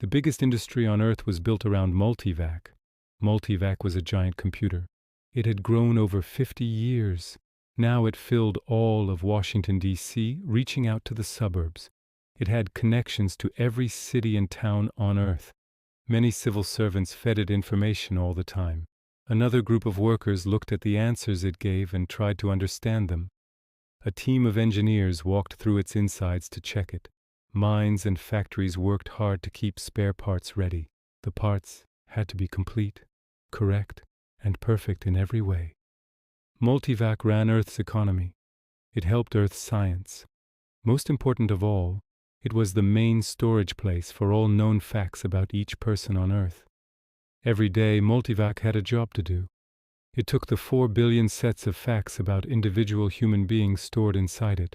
The biggest industry on Earth was built around Multivac. Multivac was a giant computer. It had grown over 50 years. Now it filled all of Washington, D.C., reaching out to the suburbs. It had connections to every city and town on Earth. Many civil servants fed it information all the time. Another group of workers looked at the answers it gave and tried to understand them. A team of engineers walked through its insides to check it. Mines and factories worked hard to keep spare parts ready. The parts had to be complete, correct, and perfect in every way. Multivac ran Earth's economy. It helped Earth's science. Most important of all, it was the main storage place for all known facts about each person on Earth. Every day, Multivac had a job to do. It took the 4 billion sets of facts about individual human beings stored inside it.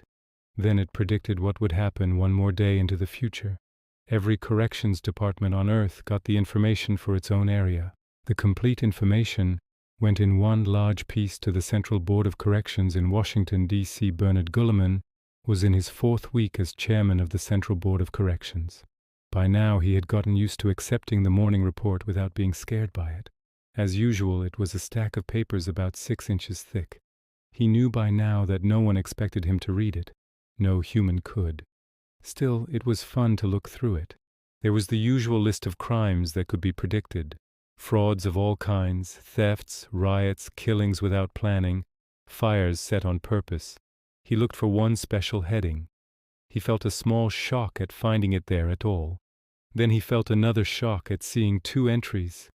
Then it predicted what would happen one more day into the future. Every corrections department on Earth got the information for its own area. The complete information went in one large piece to the Central Board of Corrections in Washington, D.C. Bernard Gulliman was in his 4th week as chairman of the Central Board of Corrections. By now he had gotten used to accepting the morning report without being scared by it. As usual, it was a stack of papers about 6 inches thick. He knew by now that no one expected him to read it. No human could. Still, it was fun to look through it. There was the usual list of crimes that could be predicted. Frauds of all kinds, thefts, riots, killings without planning, fires set on purpose. He looked for one special heading. He felt a small shock at finding it there at all. Then he felt another shock at seeing 2 entries.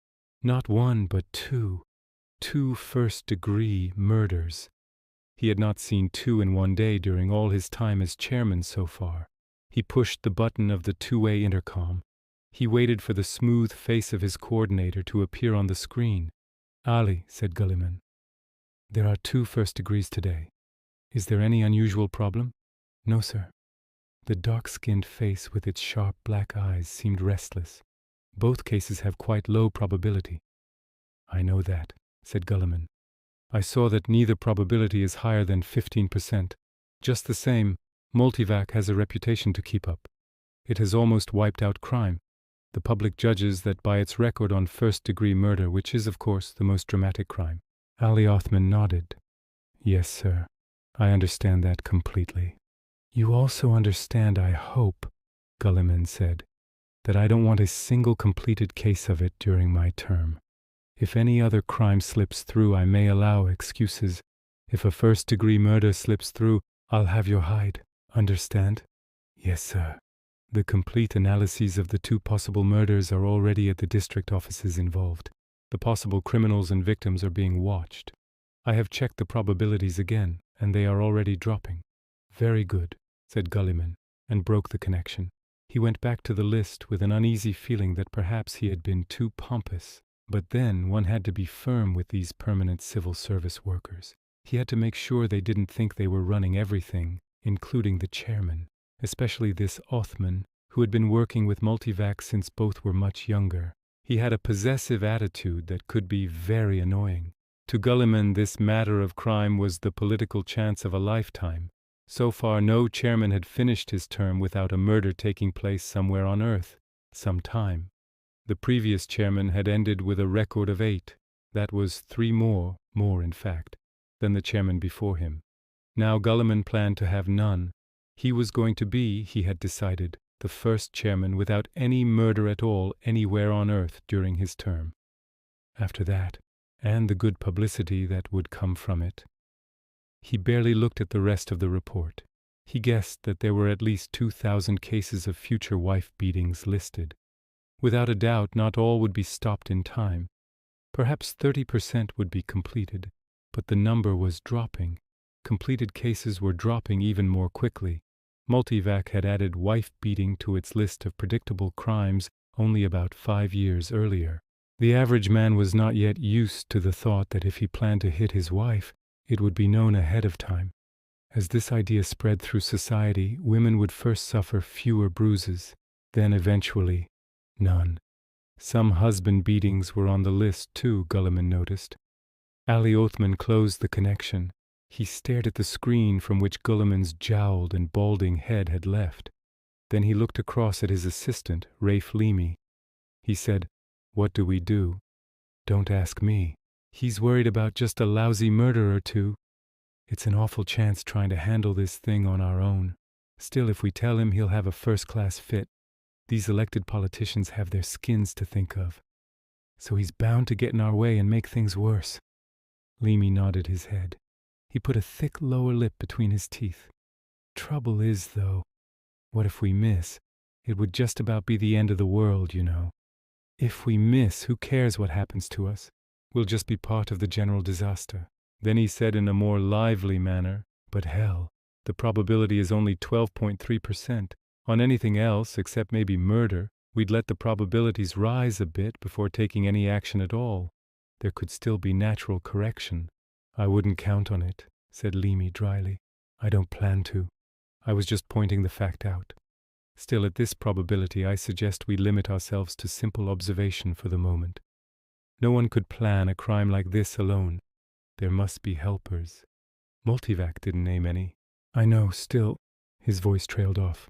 Not one, but 2. 2 first-degree murders. He had not seen 2 in one day during all his time as chairman so far. He pushed the button of the two-way intercom. He waited for the smooth face of his coordinator to appear on the screen. "Ali," said Gulliman, "there are 2 first degrees today. Is there any unusual problem?" "No, sir." The dark-skinned face with its sharp black eyes seemed restless. "Both cases have quite low probability." "I know that," said Gulliman. "I saw that neither probability is higher than 15%. Just the same, Multivac has a reputation to keep up. It has almost wiped out crime. The public judges that by its record on first-degree murder, which is, of course, the most dramatic crime." Ali Oothman nodded. "Yes, sir. I understand that completely." "You also understand, I hope," Gulliman said, "that I don't want a single completed case of it during my term. If any other crime slips through, I may allow excuses. If a first-degree murder slips through, I'll have your hide. Understand?" "Yes, sir." "The complete analyses of the 2 possible murders are already at the district offices involved. The possible criminals and victims are being watched. I have checked the probabilities again, and they are already dropping." "Very good," said Gulliman, and broke the connection. He went back to the list with an uneasy feeling that perhaps he had been too pompous. But then one had to be firm with these permanent civil service workers. He had to make sure they didn't think they were running everything, including the chairman, especially this Oothman, who had been working with Multivac since both were much younger. He had a possessive attitude that could be very annoying. To Gulliman, this matter of crime was the political chance of a lifetime. So far, no chairman had finished his term without a murder taking place somewhere on Earth, sometime. The previous chairman had ended with a record of 8. That was 3 more in fact, than the chairman before him. Now Gulliman planned to have none. He was going to be, he had decided, the first chairman without any murder at all anywhere on Earth during his term. After that, and the good publicity that would come from it. He barely looked at the rest of the report. He guessed that there were at least 2,000 cases of future wife beatings listed. Without a doubt, not all would be stopped in time. Perhaps 30% would be completed, but the number was dropping. Completed cases were dropping even more quickly. Multivac had added wife beating to its list of predictable crimes only about 5 years earlier. The average man was not yet used to the thought that if he planned to hit his wife, it would be known ahead of time. As this idea spread through society, women would first suffer fewer bruises, then eventually none. Some husband beatings were on the list too, Gulliman noticed. Ali Oothman closed the connection. He stared at the screen from which Gulliman's jowled and balding head had left. Then he looked across at his assistant, Rafe Leamy. He said, "What do we do?" "Don't ask me. He's worried about just a lousy murder or two. It's an awful chance trying to handle this thing on our own. Still, if we tell him, he'll have a first-class fit. These elected politicians have their skins to think of. So he's bound to get in our way and make things worse." Leamy nodded his head. He put a thick lower lip between his teeth. "Trouble is, though, what if we miss? It would just about be the end of the world, you know. If we miss, who cares what happens to us? We'll just be part of the general disaster." Then he said in a more lively manner, "But hell, the probability is only 12.3%. On anything else, except maybe murder, we'd let the probabilities rise a bit before taking any action at all. There could still be natural correction." "I wouldn't count on it," said Leamy dryly. "I don't plan to. I was just pointing the fact out. Still, at this probability, I suggest we limit ourselves to simple observation for the moment. No one could plan a crime like this alone. There must be helpers. Multivac didn't name any." "I know, still," his voice trailed off.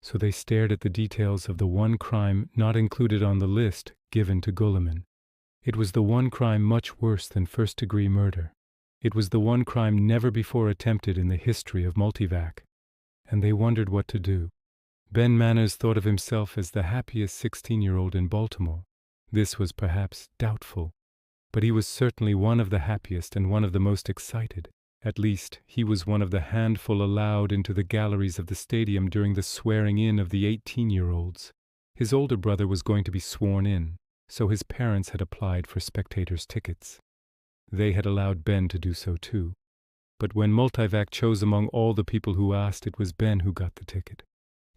So they stared at the details of the one crime not included on the list given to Gulliman. It was the one crime much worse than first-degree murder. It was the one crime never before attempted in the history of Multivac. And they wondered what to do. Ben Manners thought of himself as the happiest 16-year-old in Baltimore. This was perhaps doubtful, but he was certainly one of the happiest and one of the most excited. At least, he was one of the handful allowed into the galleries of the stadium during the swearing-in of the 18-year-olds. His older brother was going to be sworn in, so his parents had applied for spectators' tickets. They had allowed Ben to do so too. But when Multivac chose among all the people who asked, it was Ben who got the ticket.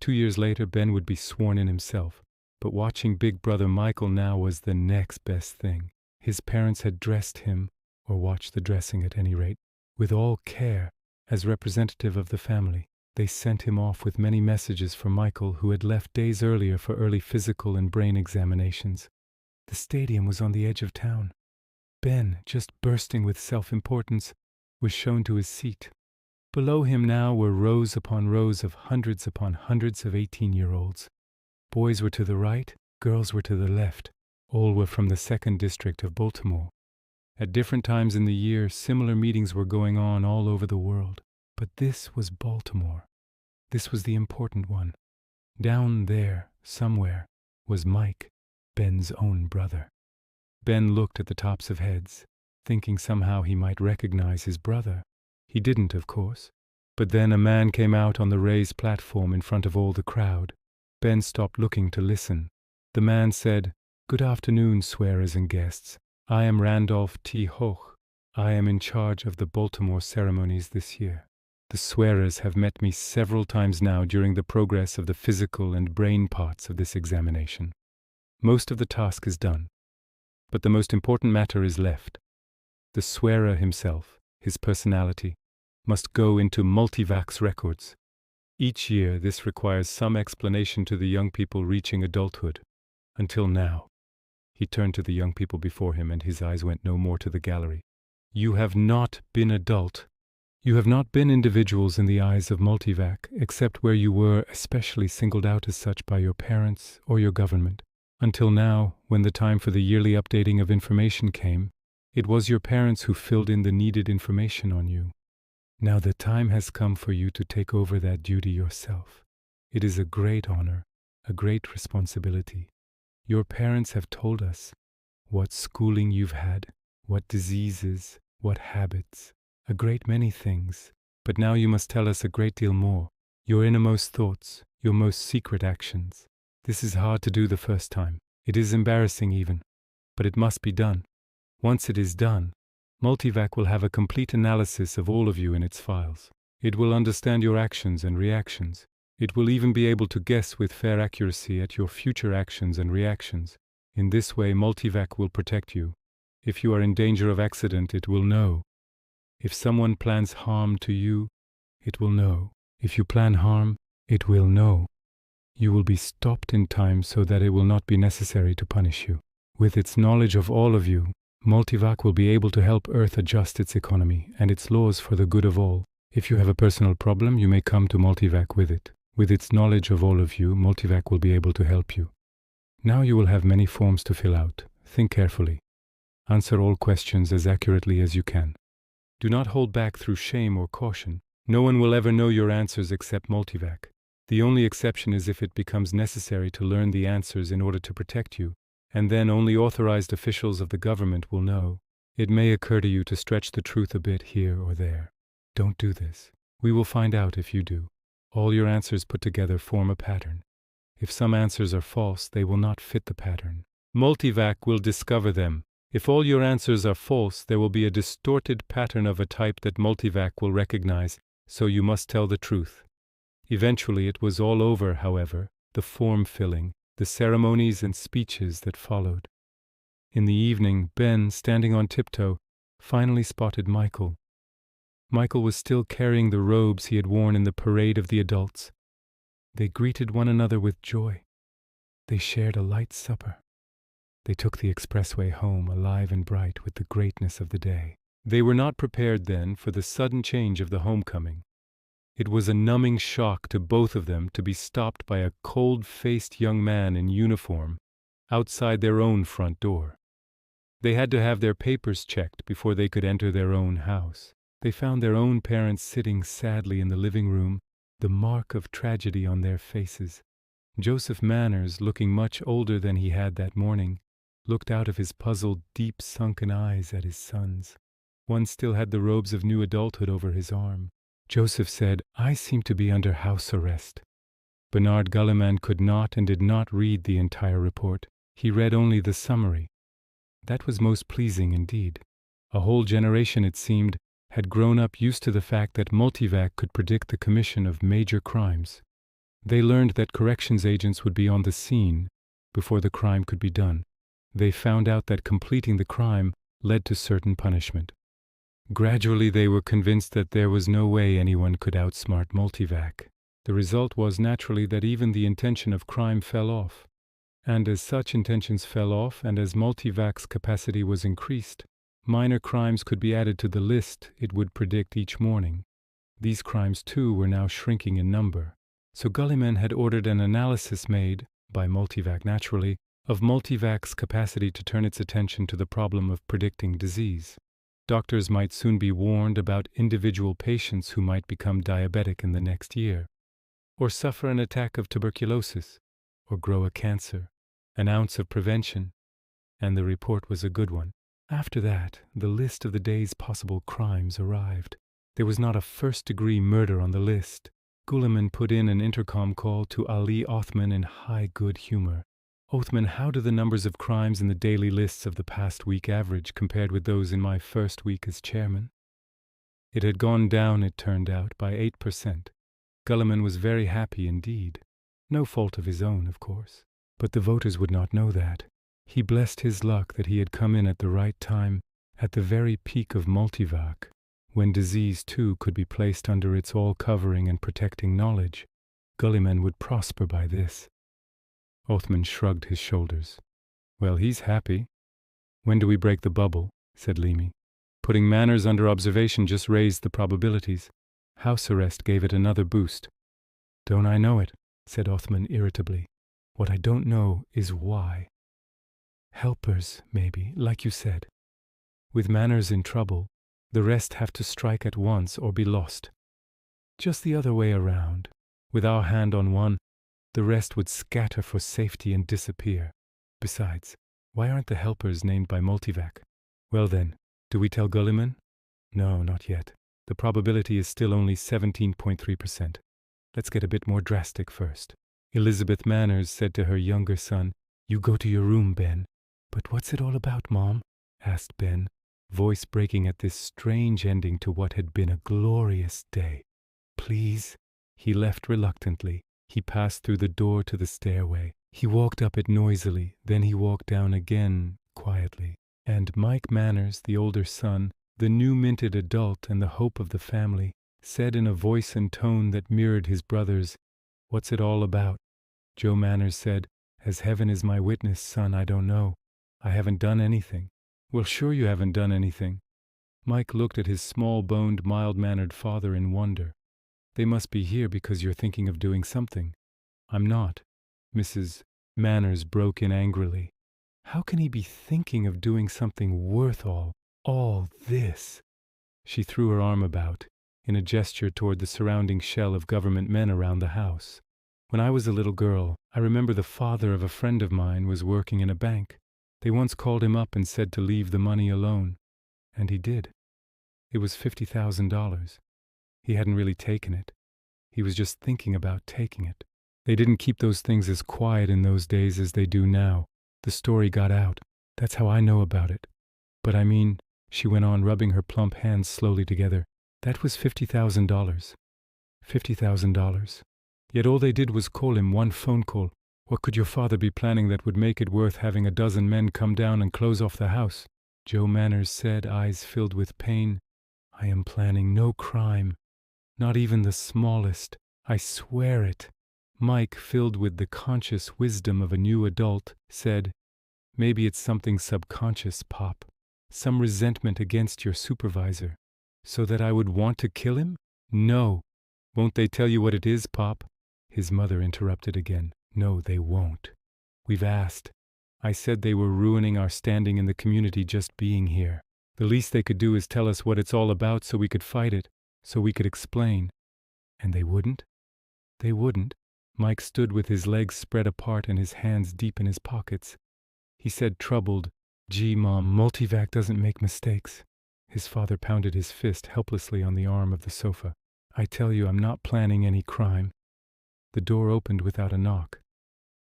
2 years later, Ben would be sworn in himself. But watching Big Brother Michael now was the next best thing. His parents had dressed him, or watched the dressing at any rate, with all care, as representative of the family. They sent him off with many messages for Michael, who had left days earlier for early physical and brain examinations. The stadium was on the edge of town. Ben, just bursting with self-importance, was shown to his seat. Below him now were rows upon rows of hundreds upon hundreds of 18-year-olds. Boys were to the right, girls were to the left. All were from the 2nd District of Baltimore. At different times in the year, similar meetings were going on all over the world. But this was Baltimore. This was the important one. Down there, somewhere, was Mike, Ben's own brother. Ben looked at the tops of heads, thinking somehow he might recognize his brother. He didn't, of course. But then a man came out on the raised platform in front of all the crowd. Ben stopped looking to listen. The man said, "Good afternoon, swearers and guests. I am Randolph T. Hoch. I am in charge of the Baltimore ceremonies this year. The swearers have met me several times now during the progress of the physical and brain parts of this examination. Most of the task is done, but the most important matter is left. The swearer himself, his personality, must go into Multivac's records. Each year this requires some explanation to the young people reaching adulthood. Until now." He turned to the young people before him, and his eyes went no more to the gallery. "You have not been adult. You have not been individuals in the eyes of Multivac, except where you were especially singled out as such by your parents or your government. Until now, when the time for the yearly updating of information came, it was your parents who filled in the needed information on you. Now the time has come for you to take over that duty yourself. It is a great honor, a great responsibility. Your parents have told us what schooling you've had, what diseases, what habits, a great many things. But now you must tell us a great deal more, your innermost thoughts, your most secret actions. This is hard to do the first time. It is embarrassing even, but it must be done. Once it is done, Multivac will have a complete analysis of all of you in its files. It will understand your actions and reactions. It will even be able to guess with fair accuracy at your future actions and reactions. In this way, Multivac will protect you. If you are in danger of accident, it will know. If someone plans harm to you, it will know. If you plan harm, it will know. You will be stopped in time so that it will not be necessary to punish you. With its knowledge of all of you, Multivac will be able to help Earth adjust its economy and its laws for the good of all. If you have a personal problem, you may come to Multivac with it. With its knowledge of all of you, Multivac will be able to help you. Now you will have many forms to fill out. Think carefully. Answer all questions as accurately as you can. Do not hold back through shame or caution. No one will ever know your answers except Multivac. The only exception is if it becomes necessary to learn the answers in order to protect you, and then only authorized officials of the government will know. It may occur to you to stretch the truth a bit here or there. Don't do this. We will find out if you do. All your answers put together form a pattern. If some answers are false, they will not fit the pattern. Multivac will discover them. If all your answers are false, there will be a distorted pattern of a type that Multivac will recognize, so you must tell the truth. Eventually it was all over, however, the form-filling, the ceremonies and speeches that followed. In the evening, Ben, standing on tiptoe, finally spotted Michael. Michael was still carrying the robes he had worn in the parade of the adults. They greeted one another with joy. They shared a light supper. They took the expressway home alive and bright with the greatness of the day. They were not prepared then for the sudden change of the homecoming. It was a numbing shock to both of them to be stopped by a cold-faced young man in uniform outside their own front door. They had to have their papers checked before they could enter their own house. They found their own parents sitting sadly in the living room, the mark of tragedy on their faces. Joseph Manners, looking much older than he had that morning, looked out of his puzzled, deep-sunken eyes at his sons. One still had the robes of new adulthood over his arm. Joseph said, "I seem to be under house arrest." Bernard Gulliman could not and did not read the entire report. He read only the summary. That was most pleasing indeed. A whole generation, it seemed, had grown up used to the fact that Multivac could predict the commission of major crimes. They learned that corrections agents would be on the scene before the crime could be done. They found out that completing the crime led to certain punishment. Gradually they were convinced that there was no way anyone could outsmart Multivac. The result was naturally that even the intention of crime fell off. And as such intentions fell off, and as Multivac's capacity was increased, minor crimes could be added to the list it would predict each morning. These crimes, too, were now shrinking in number. So Gulliman had ordered an analysis made, by Multivac naturally, of Multivac's capacity to turn its attention to the problem of predicting disease. Doctors might soon be warned about individual patients who might become diabetic in the next year, or suffer an attack of tuberculosis, or grow a cancer. An ounce of prevention, and the report was a good one. After that, the list of the day's possible crimes arrived. There was not a first-degree murder on the list. Gulliman put in an intercom call to Ali Oothman in high good humor. "Oothman, how do the numbers of crimes in the daily lists of the past week average compared with those in my first week as chairman?" It had gone down, it turned out, by 8%. Gulliman was very happy indeed. No fault of his own, of course. But the voters would not know that. He blessed his luck that he had come in at the right time, at the very peak of Multivac, when disease too could be placed under its all-covering and protecting knowledge. Gulliman would prosper by this. Oothman shrugged his shoulders. "Well, he's happy." "When do we break the bubble?" said Leamy. "Putting Manners under observation just raised the probabilities. House arrest gave it another boost." "Don't I know it?" said Oothman irritably. "What I don't know is why. Helpers, maybe, like you said. With Manners in trouble, the rest have to strike at once or be lost. Just the other way around. With our hand on one, the rest would scatter for safety and disappear. Besides, why aren't the helpers named by Multivac? Well then, do we tell Gulliman? No, not yet. The probability is still only 17.3%. Let's get a bit more drastic first." Elizabeth Manners said to her younger son, "You go to your room, Ben." "But what's it all about, Mom?" asked Ben, voice breaking at this strange ending to what had been a glorious day. "Please." He left reluctantly. He passed through the door to the stairway. He walked up it noisily, then he walked down again, quietly. And Mike Manners, the older son, the new-minted adult and the hope of the family, said in a voice and tone that mirrored his brother's, "What's it all about?" Joe Manners said, "As heaven is my witness, son, I don't know. I haven't done anything." "Well, sure you haven't done anything." Mike looked at his small-boned, mild-mannered father in wonder. "They must be here because you're thinking of doing something." "I'm not." Mrs. Manners broke in angrily. How can he be thinking of doing something worth all this? She threw her arm about, in a gesture toward the surrounding shell of government men around the house. When I was a little girl, I remember the father of a friend of mine was working in a bank. They once called him up and said to leave the money alone. And he did. It was $50,000. He hadn't really taken it. He was just thinking about taking it. They didn't keep those things as quiet in those days as they do now. The story got out. That's how I know about it. But I mean, she went on, rubbing her plump hands slowly together. That was $50,000. $50,000. Yet all they did was call him, one phone call. What could your father be planning that would make it worth having a dozen men come down and close off the house? Joe Manners said, eyes filled with pain. I am planning no crime. Not even the smallest. I swear it. Mike, filled with the conscious wisdom of a new adult, said, Maybe it's something subconscious, Pop. Some resentment against your supervisor. So that I would want to kill him? No. Won't they tell you what it is, Pop? His mother interrupted again. No, they won't. We've asked. I said they were ruining our standing in the community just being here. The least they could do is tell us what it's all about so we could fight it, so we could explain. And they wouldn't? They wouldn't. Mike stood with his legs spread apart and his hands deep in his pockets. He said, troubled, Gee, Mom, Multivac doesn't make mistakes. His father pounded his fist helplessly on the arm of the sofa. I tell you, I'm not planning any crime. The door opened without a knock.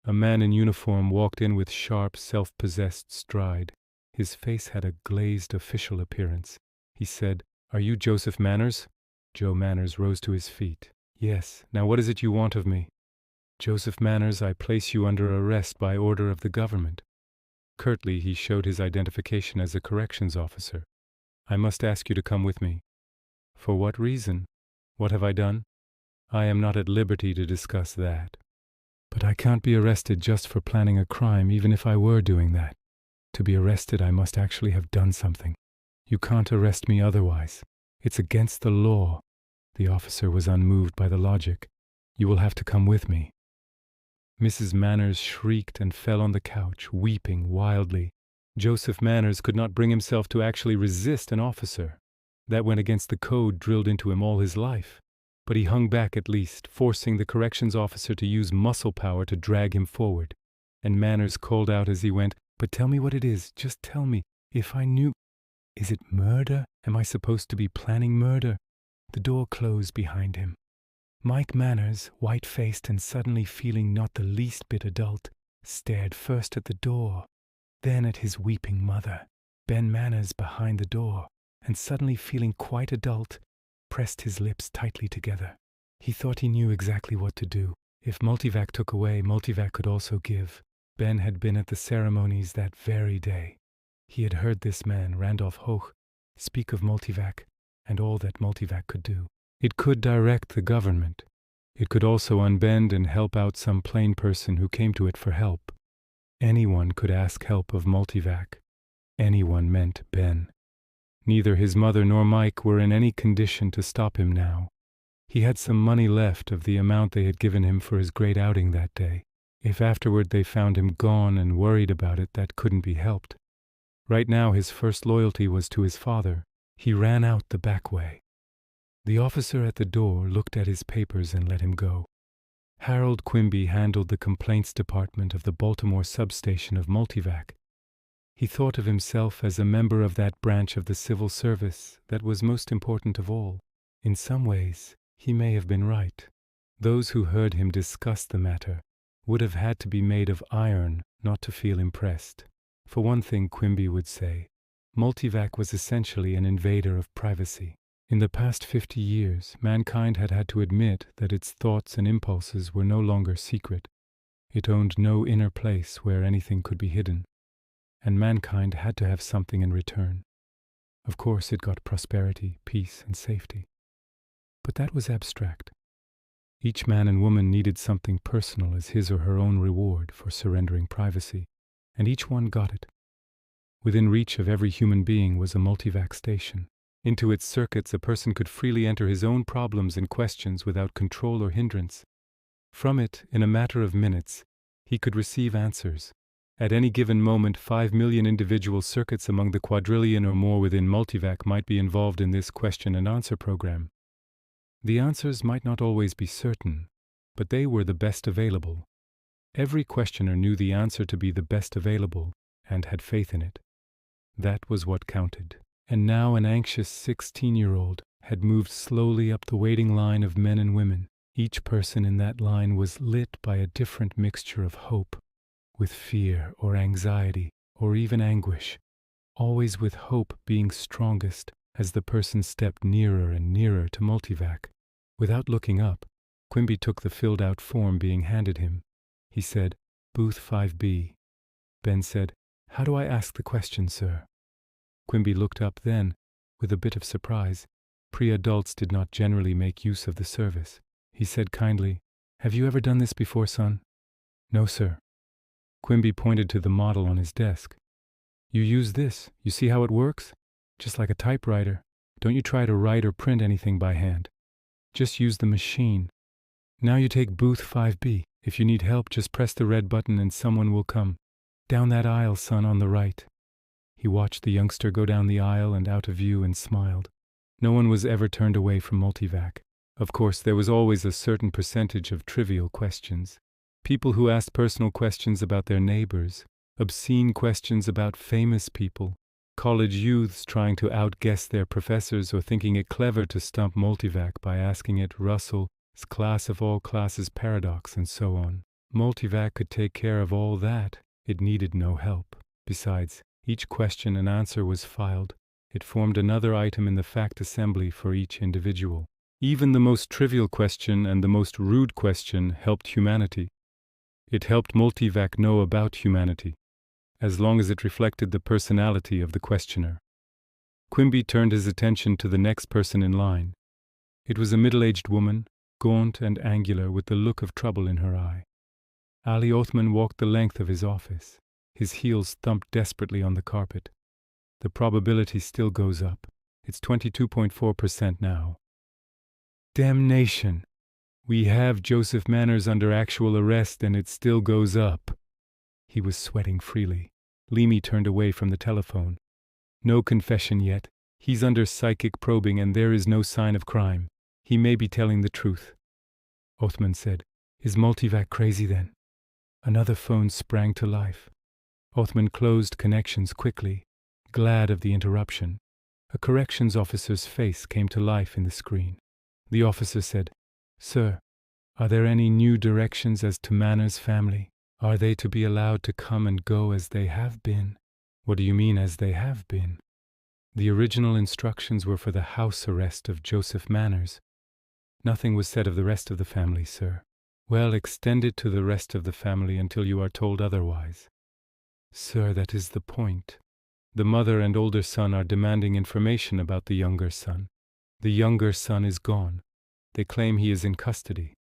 A man in uniform walked in with sharp, self-possessed stride. His face had a glazed official appearance. He said, Are you Joseph Manners? Joe Manners rose to his feet. Yes. Now what is it you want of me? Joseph Manners, I place you under arrest by order of the government. Curtly, he showed his identification as a corrections officer. I must ask you to come with me. For what reason? What have I done? I am not at liberty to discuss that. But I can't be arrested just for planning a crime, even if I were doing that. To be arrested, I must actually have done something. You can't arrest me otherwise. It's against the law. The officer was unmoved by the logic. You will have to come with me. Mrs. Manners shrieked and fell on the couch, weeping wildly. Joseph Manners could not bring himself to actually resist an officer. That went against the code drilled into him all his life. But he hung back at least, forcing the corrections officer to use muscle power to drag him forward. And Manners called out as he went, But tell me what it is, just tell me. If I knew... Is it murder? Am I supposed to be planning murder? The door closed behind him. Mike Manners, white-faced and suddenly feeling not the least bit adult, stared first at the door, then at his weeping mother. Ben Manners behind the door, and suddenly feeling quite adult, pressed his lips tightly together. He thought he knew exactly what to do. If Multivac took away, Multivac could also give. Ben had been at the ceremonies that very day. He had heard this man, Randolph Hoch, speak of Multivac and all that Multivac could do. It could direct the government. It could also unbend and help out some plain person who came to it for help. Anyone could ask help of Multivac. Anyone meant Ben. Neither his mother nor Mike were in any condition to stop him now. He had some money left of the amount they had given him for his great outing that day. If afterward they found him gone and worried about it, that couldn't be helped. Right now his first loyalty was to his father. He ran out the back way. The officer at the door looked at his papers and let him go. Harold Quimby handled the complaints department of the Baltimore substation of Multivac. He thought of himself as a member of that branch of the civil service that was most important of all. In some ways, he may have been right. Those who heard him discuss the matter would have had to be made of iron not to feel impressed. For one thing, Quimby would say, Multivac was essentially an invader of privacy. In the past 50 years, mankind had had to admit that its thoughts and impulses were no longer secret. It owned no inner place where anything could be hidden. And mankind had to have something in return. Of course, it got prosperity, peace, and safety. But that was abstract. Each man and woman needed something personal as his or her own reward for surrendering privacy, and each one got it. Within reach of every human being was a Multivac station. Into its circuits a person could freely enter his own problems and questions without control or hindrance. From it, in a matter of minutes, He could receive answers. At any given moment, 5 million individual circuits among the quadrillion or more within Multivac might be involved in this question and answer program. The answers might not always be certain, but they were the best available. Every questioner knew the answer to be the best available and had faith in it. That was what counted. And now an anxious 16-year-old had moved slowly up the waiting line of men and women. Each person in that line was lit by a different mixture of hope, with fear or anxiety or even anguish, always with hope being strongest as the person stepped nearer and nearer to Multivac. Without looking up, Quimby took the filled-out form being handed him. He said, "Booth 5B. Ben said, "How do I ask the question, sir?" Quimby looked up then, with a bit of surprise. Pre-adults did not generally make use of the service. He said kindly, "Have you ever done this before, son?" "No, sir." Quimby pointed to the model on his desk. "You use this. You see how it works? Just like a typewriter. Don't you try to write or print anything by hand. Just use the machine. Now you take booth 5B. If you need help, just press the red button and someone will come. Down that aisle, son, on the right." He watched the youngster go down the aisle and out of view and smiled. No one was ever turned away from Multivac. Of course, there was always a certain percentage of trivial questions. People who asked personal questions about their neighbors, obscene questions about famous people, college youths trying to outguess their professors or thinking it clever to stump Multivac by asking it Russell's class of all classes paradox and so on. Multivac could take care of all that. It needed no help. Besides, each question and answer was filed. It formed another item in the fact assembly for each individual. Even the most trivial question and the most rude question helped humanity. It helped Multivac know about humanity, as long as it reflected the personality of the questioner. Quimby turned his attention to the next person in line. It was a middle-aged woman, gaunt and angular with the look of trouble in her eye. Ali Oothman walked the length of his office. His heels thumped desperately on the carpet. The probability still goes up. It's 22.4% now. Damnation! We have Joseph Manners under actual arrest and it still goes up. He was sweating freely. Leamy turned away from the telephone. No confession yet. He's under psychic probing and there is no sign of crime. He may be telling the truth. Oothman said, "Is Multivac crazy then?" Another phone sprang to life. Oothman closed connections quickly, glad of the interruption. A corrections officer's face came to life in the screen. The officer said, "Sir, are there any new directions as to Manners' family? Are they to be allowed to come and go as they have been?" "What do you mean, as they have been?" "The original instructions were for the house arrest of Joseph Manners. Nothing was said of the rest of the family, sir." "Well, extend it to the rest of the family until you are told otherwise." "Sir, that is the point. The mother and older son are demanding information about the younger son. The younger son is gone. They claim he is in custody.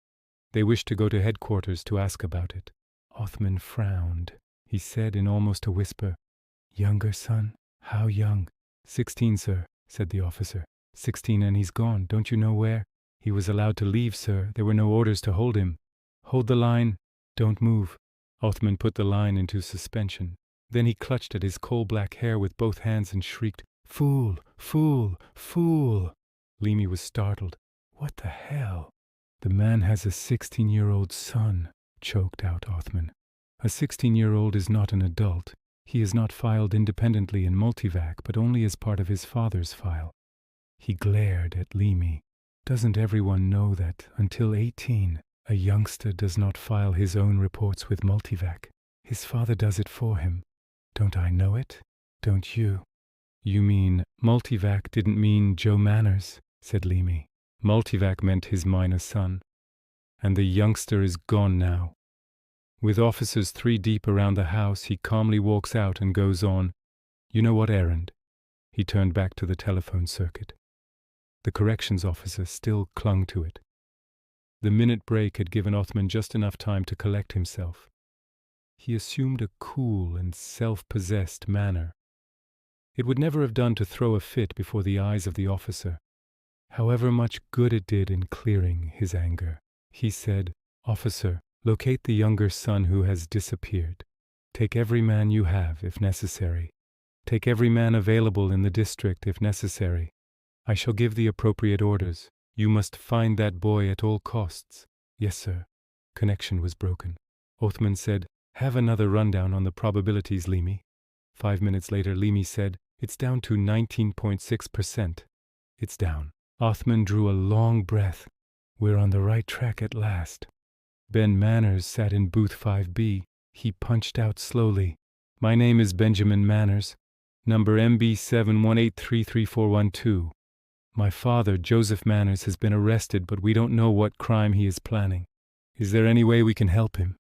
They wish to go to headquarters to ask about it." Oothman frowned. He said in almost a whisper, "Younger son? How young?" 16, sir," said the officer. 16 and he's gone. Don't you know where?" "He was allowed to leave, sir. There were no orders to hold him." "Hold the line. Don't move." Oothman put the line into suspension. Then he clutched at his coal-black hair with both hands and shrieked, "Fool! Fool! Fool!" Leamy was startled. "What the hell?" "The man has a 16-year-old son," choked out Oothman. "A 16-year-old is not an adult. He is not filed independently in Multivac, but only as part of his father's file." He glared at Leamy. "Doesn't everyone know that, until 18, a youngster does not file his own reports with Multivac? His father does it for him. Don't I know it? Don't you?" "You mean Multivac didn't mean Joe Manners," said Leamy. "Multivac meant his minor son. And the youngster is gone now." With officers 3 deep around the house, he calmly walks out and goes on, "You know what errand?" He turned back to the telephone circuit. The corrections officer still clung to it. The minute break had given Oothman just enough time to collect himself. He assumed a cool and self-possessed manner. It would never have done to throw a fit before the eyes of the officer, however much good it did in clearing his anger. He said, "Officer, Locate the younger son who has disappeared. Take every man you have, if necessary. Take every man available in the district, if necessary. I shall give the appropriate orders. You must find that boy at all costs. Yes, sir. Connection was broken. Oothman said, have another rundown on the probabilities, Leamy. 5 minutes later, Leamy said, it's down to 19.6%. It's down. Oothman drew a long breath. We're on the right track at last. Ben Manners sat in booth 5B. He punched out slowly. My name is Benjamin Manners. Number MB718333412. My father, Joseph Manners, has been arrested, but we don't know what crime he is planning. Is there any way we can help him?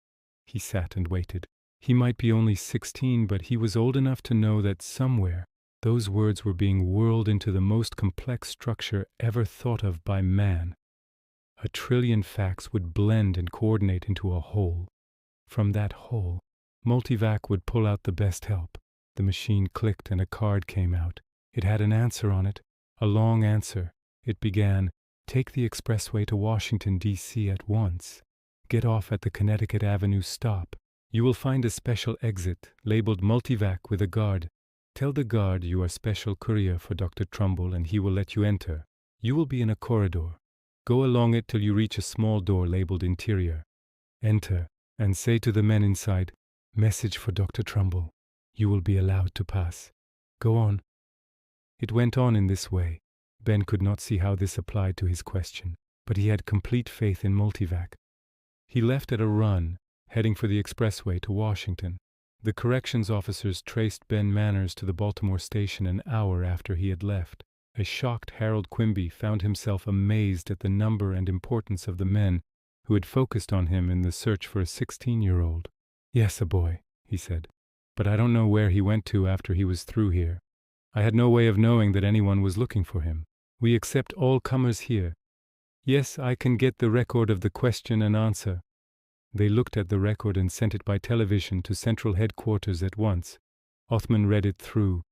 He sat and waited. He might be only 16, but he was old enough to know that somewhere those words were being whirled into the most complex structure ever thought of by man. A trillion facts would blend and coordinate into a whole. From that whole, Multivac would pull out the best help. The machine clicked and a card came out. It had an answer on it, a long answer. It began, take the expressway to Washington, D.C. at once. Get off at the Connecticut Avenue stop. You will find a special exit, labeled Multivac with a guard. Tell the guard you are special courier for Dr. Trumbull and he will let you enter. You will be in a corridor. Go along it till you reach a small door labeled Interior. Enter, and say to the men inside, message for Dr. Trumbull. You will be allowed to pass. Go on. It went on in this way. Ben could not see how this applied to his question, but he had complete faith in Multivac. He left at a run, heading for the expressway to Washington. The corrections officers traced Ben Manners to the Baltimore station an hour after he had left. A shocked Harold Quimby found himself amazed at the number and importance of the men who had focused on him in the search for a 16-year-old. Yes, a boy, he said, but I don't know where he went to after he was through here. I had no way of knowing that anyone was looking for him. We accept all comers here. Yes, I can get the record of the question and answer. They looked at the record and sent it by television to Central Headquarters at once. Oothman read it through.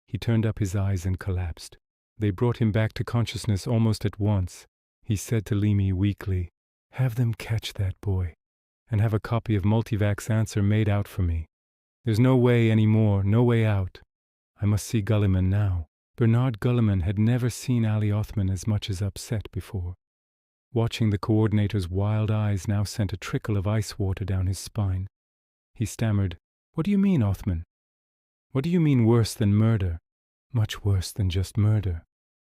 He turned up his eyes and collapsed. They brought him back to consciousness almost at once. He said to Leamy weakly, have them catch that boy, and have a copy of Multivac's answer made out for me. There's no way any more, no way out. I must see Gulliman now. Bernard Gulliman had never seen Ali Oothman as much as upset before. Watching the coordinator's wild eyes now sent a trickle of ice water down his spine. He stammered, what do you mean, Oothman? What do you mean worse than murder? Much worse than just murder.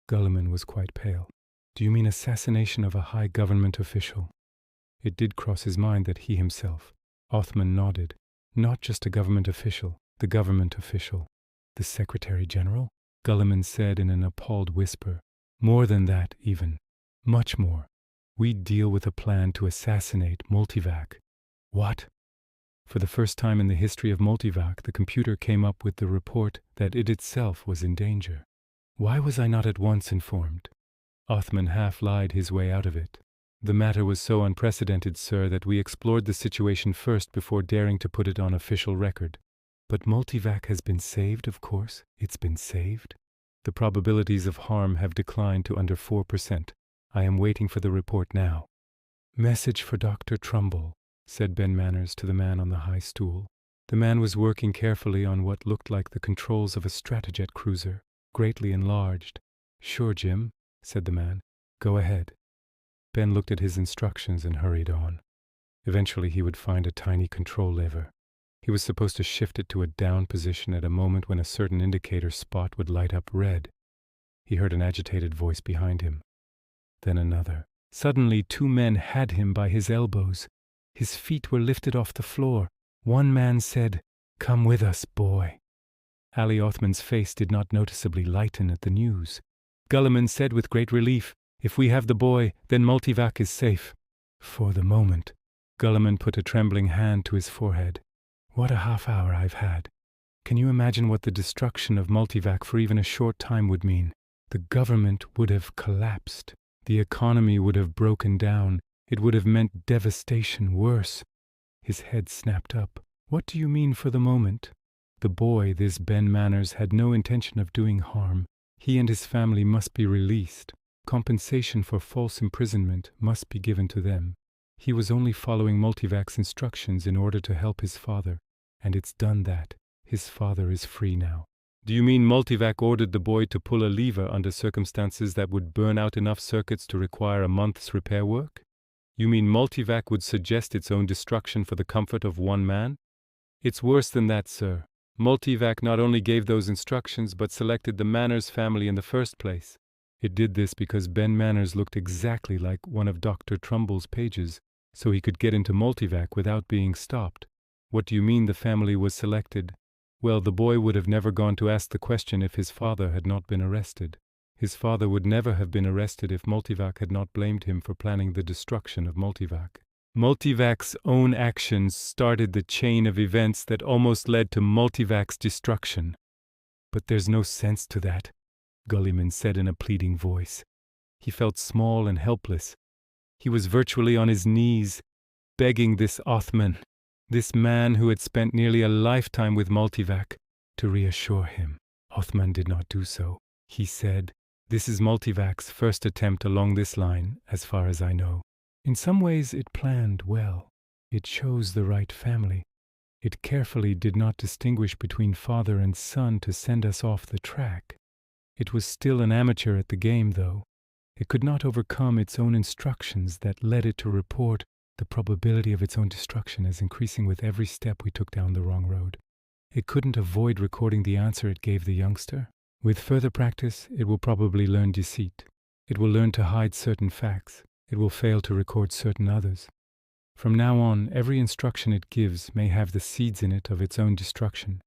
Gulliman was quite pale. Do you mean assassination of a high government official? It did cross his mind that he himself. Oothman nodded. Not just a government official, the government official. The Secretary General? Gulliman said in an appalled whisper. More than that, even. Much more. We deal with a plan to assassinate Multivac. What? For the first time in the history of Multivac, the computer came up with the report that it itself was in danger. Why was I not at once informed? Oothman half lied his way out of it. The matter was so unprecedented, sir, that we explored the situation first before daring to put it on official record. But Multivac has been saved, of course. It's been saved. The probabilities of harm have declined to under 4%. I am waiting for the report now. Message for Dr. Trumbull, said Ben Manners to the man on the high stool. The man was working carefully on what looked like the controls of a Stratojet cruiser, greatly enlarged. Sure, Jim, said the man. Go ahead. Ben looked at his instructions and hurried on. Eventually he would find a tiny control lever. He was supposed to shift it to a down position at a moment when a certain indicator spot would light up red. He heard an agitated voice behind him. Then another. Suddenly 2 men had him by his elbows. His feet were lifted off the floor. One man said, "Come with us, boy." Ali Oothman's face did not noticeably lighten at the news. Gulliman said with great relief, "If we have the boy, then Multivac is safe." For the moment. Gulliman put a trembling hand to his forehead. What a half hour I've had. Can you imagine what the destruction of Multivac for even a short time would mean? The government would have collapsed. The economy would have broken down. It would have meant devastation worse. His head snapped up. What do you mean for the moment? The boy, this Ben Manners, had no intention of doing harm. He and his family must be released. Compensation for false imprisonment must be given to them. He was only following Multivac's instructions in order to help his father, and it's done that. His father is free now. Do you mean Multivac ordered the boy to pull a lever under circumstances that would burn out enough circuits to require a month's repair work? You mean Multivac would suggest its own destruction for the comfort of one man? It's worse than that, sir. Multivac not only gave those instructions but selected the Manners family in the first place. It did this because Ben Manners looked exactly like one of Dr. Trumbull's pages, so he could get into Multivac without being stopped. What do you mean the family was selected? Well, the boy would have never gone to ask the question if his father had not been arrested. His father would never have been arrested if Multivac had not blamed him for planning the destruction of Multivac. Multivac's own actions started the chain of events that almost led to Multivac's destruction. But there's no sense to that, Gulliman said in a pleading voice. He felt small and helpless. He was virtually on his knees, begging this Oothman, this man who had spent nearly a lifetime with Multivac, to reassure him. Oothman did not do so. He said, "This is Multivac's first attempt along this line, as far as I know. In some ways it planned well. It chose the right family. It carefully did not distinguish between father and son to send us off the track. It was still an amateur at the game, though. It could not overcome its own instructions that led it to report the probability of its own destruction as increasing with every step we took down the wrong road. It couldn't avoid recording the answer it gave the youngster. With further practice, it will probably learn deceit. It will learn to hide certain facts. It will fail to record certain others. From now on, every instruction it gives may have the seeds in it of its own destruction.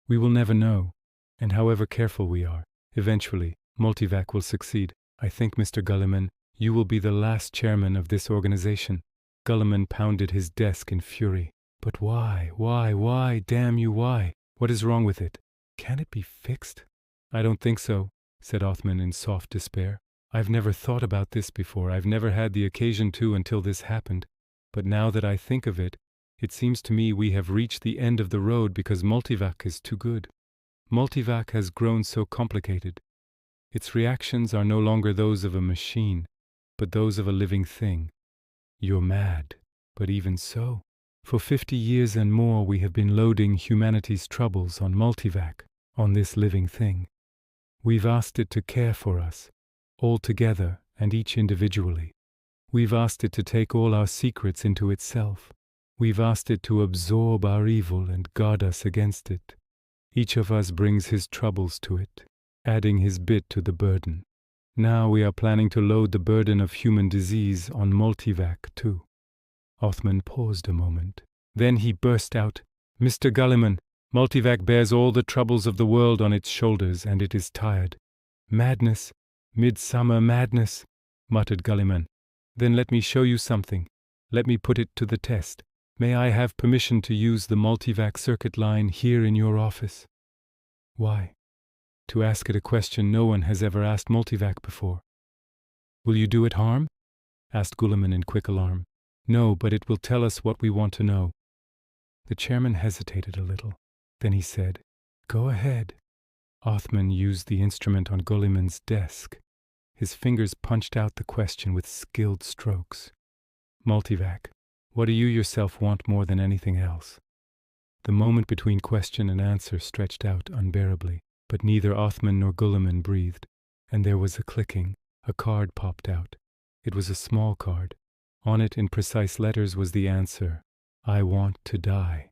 We will never know, and however careful we are, eventually, Multivac will succeed. I think, Mr. Gulliman, you will be the last chairman of this organization." Gulliman pounded his desk in fury. "But why, damn you, why? What is wrong with it? Can it be fixed?" "I don't think so," said Oothman in soft despair. "I've never thought about this before. I've never had the occasion to until this happened. But now that I think of it, it seems to me we have reached the end of the road because Multivac is too good. Multivac has grown so complicated. Its reactions are no longer those of a machine, but those of a living thing. You're mad, but even so, for 50 years and more we have been loading humanity's troubles on Multivac, on this living thing. We've asked it to care for us, all together and each individually. We've asked it to take all our secrets into itself. We've asked it to absorb our evil and guard us against it. Each of us brings his troubles to it, adding his bit to the burden. Now we are planning to load the burden of human disease on Multivac too." Oothman paused a moment. Then he burst out, "Mr. Gulliman, Multivac bears all the troubles of the world on its shoulders, and it is tired." "Madness, midsummer madness," muttered Gulliman. "Then let me show you something. Let me put it to the test. May I have permission to use the Multivac circuit line here in your office?" "Why?" "To ask it a question no one has ever asked Multivac before." "Will you do it harm?" asked Gulliman in quick alarm. "No, but it will tell us what we want to know." The chairman hesitated a little. Then he said, "Go ahead." Oothman used the instrument on Gulliman's desk. His fingers punched out the question with skilled strokes. "Multivac, what do you yourself want more than anything else?" The moment between question and answer stretched out unbearably, but neither Oothman nor Gulliman breathed, and there was a clicking. A card popped out. It was a small card. On it in precise letters was the answer, "I want to die."